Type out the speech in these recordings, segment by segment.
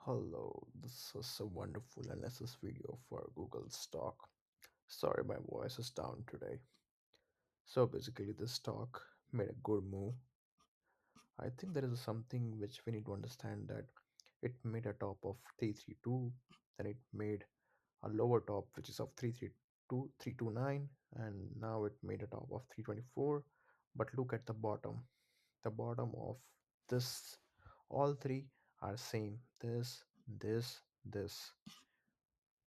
Hello, this is a wonderful analysis video for Google stock. Sorry, my voice is down today. So basically, this stock made a good move. I think there is something which we need to understand that it made a top of 332, then it made a lower top which is of 332, 329, and now it made a top of 324. But look at the bottom. The bottom of this, all three are same. This.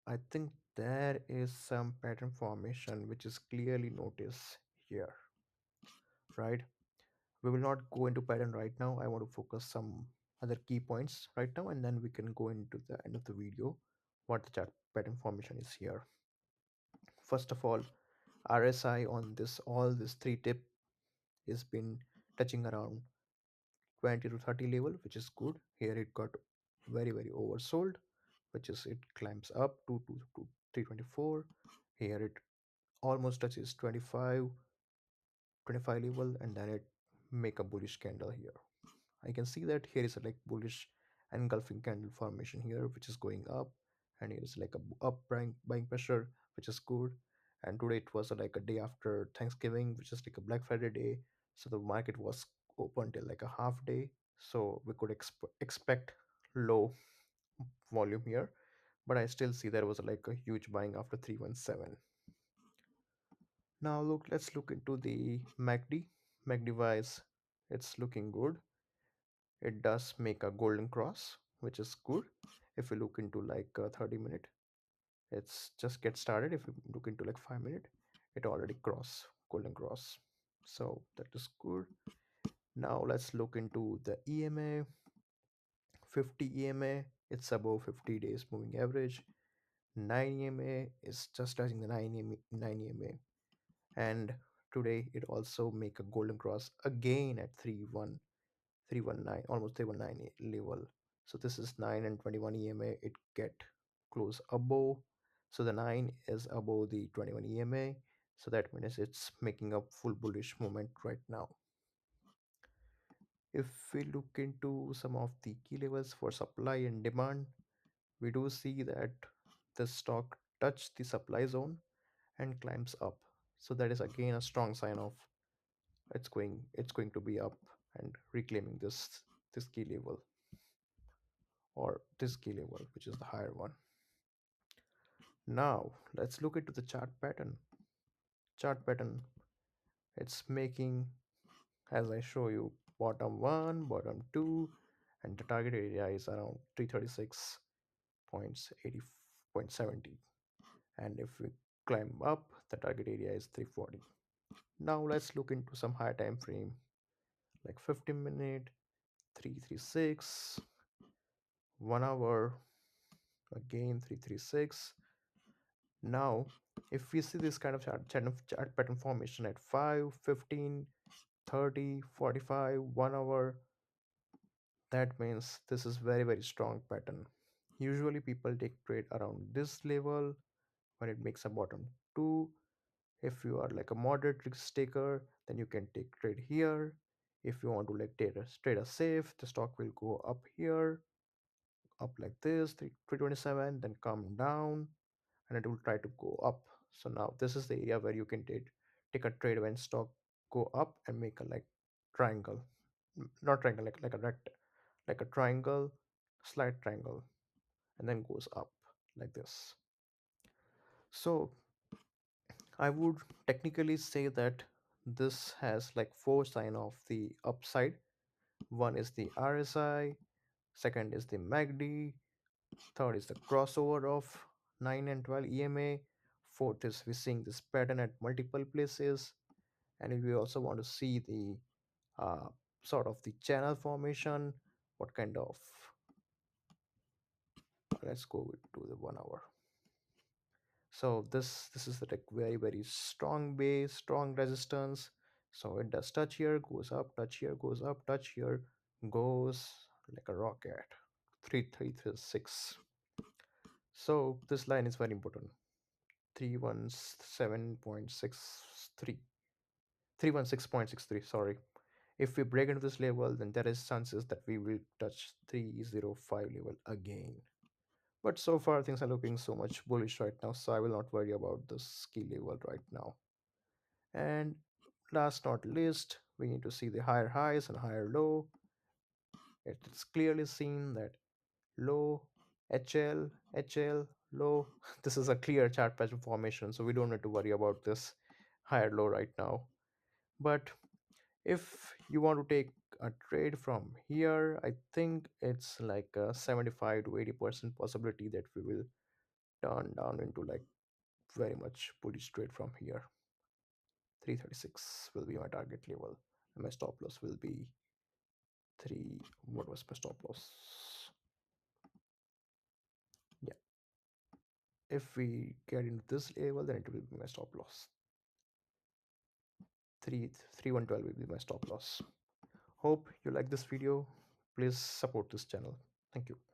I think there is some pattern formation which is clearly noticed here, right? We will not go into pattern right now. I want to focus some other key points right now, and then we can go into the end of the video what the chart pattern formation is here. First of all, RSI on this all this three tip is been touching around 20 to 30 level, which is good. Here it got very oversold, which is it climbs up to 324. Here it almost touches 25 level, and then it make a bullish candle here. I can see that here is a like bullish engulfing candle formation here, which is going up, and here is like a up buying pressure, which is good. And today it was like a day after Thanksgiving, which is like a Black Friday day, so the market was open till like a half day, so we could expect low volume here, but I still see there was like a huge buying after 317. Now let's look into the MACD. MACD wise, it's looking good. It does make a golden cross, which is good. If we look into like 30 minute, it's just get started. If we look into like 5 minute, it already cross golden cross, so that is good. Now let's look into the EMA. 50 EMA, it's above 50 days moving average. 9 EMA is just touching the 9 EMA, and today it also make a golden cross again at 319, almost 319 level. So this is 9 and 21 EMA, it get close above. So the 9 is above the 21 EMA, so that means it's making a full bullish movement right now. If we look into some of the key levels for supply and demand, we do see that the stock touched the supply zone and climbs up, so that is again a strong sign of it's going to be up and reclaiming this key level, or this key level, which is the higher one. Now let's look into the chart pattern. It's making, as I show you, bottom one, bottom two, and the target area is around 336.80.70, and if we climb up, the target area is 340. Now let's look into some higher time frame, like 15 minute, 336, 1 hour, again 336. Now if we see this kind of chart pattern formation at 5, 15, 30, 45, 1 hour, that means this is very strong pattern. Usually people take trade around this level when it makes a bottom two. If you are like a moderate risk taker, then you can take trade here. If you want to like trade a safe, the stock will go up here, up like this, 327, then come down, and it will try to go up. So now this is the area where you can take a trade when stock go up and make a like triangle. Not triangle, like a like a triangle, slight triangle, and then goes up like this. So I would technically say that this has like four sign of the upside. One is the RSI, second is the MACD, third is the crossover of 9 and 12 EMA, fourth is we're seeing this pattern at multiple places, and if we also want to see the uh, sort of the channel formation, what kind of, let's go to the 1 hour. So this is the like very strong base, strong resistance. So it does touch here, goes up, touch here, goes up, touch here, goes like a rocket. 3336. So this line is very important. 317.63. 316.63, sorry. If we break into this level, then there is chances that we will touch 305 level again. But so far things are looking so much bullish right now, so I will not worry about this key level right now. And last not least, we need to see the higher highs and higher low. It's clearly seen that low, HL, HL, low. This is a clear chart pattern formation, so we don't need to worry about this higher low right now. But if you want to take a trade from here, I think it's like a 75 to 80% possibility that we will turn down into like very much bullish trade from here. 336 will be my target level, and my stop loss will be 3. What was my stop loss? Yeah, if we get into this level, then it will be my stop loss. 3112 will be my stop loss. Hope you like this video. Please support this channel. Thank you.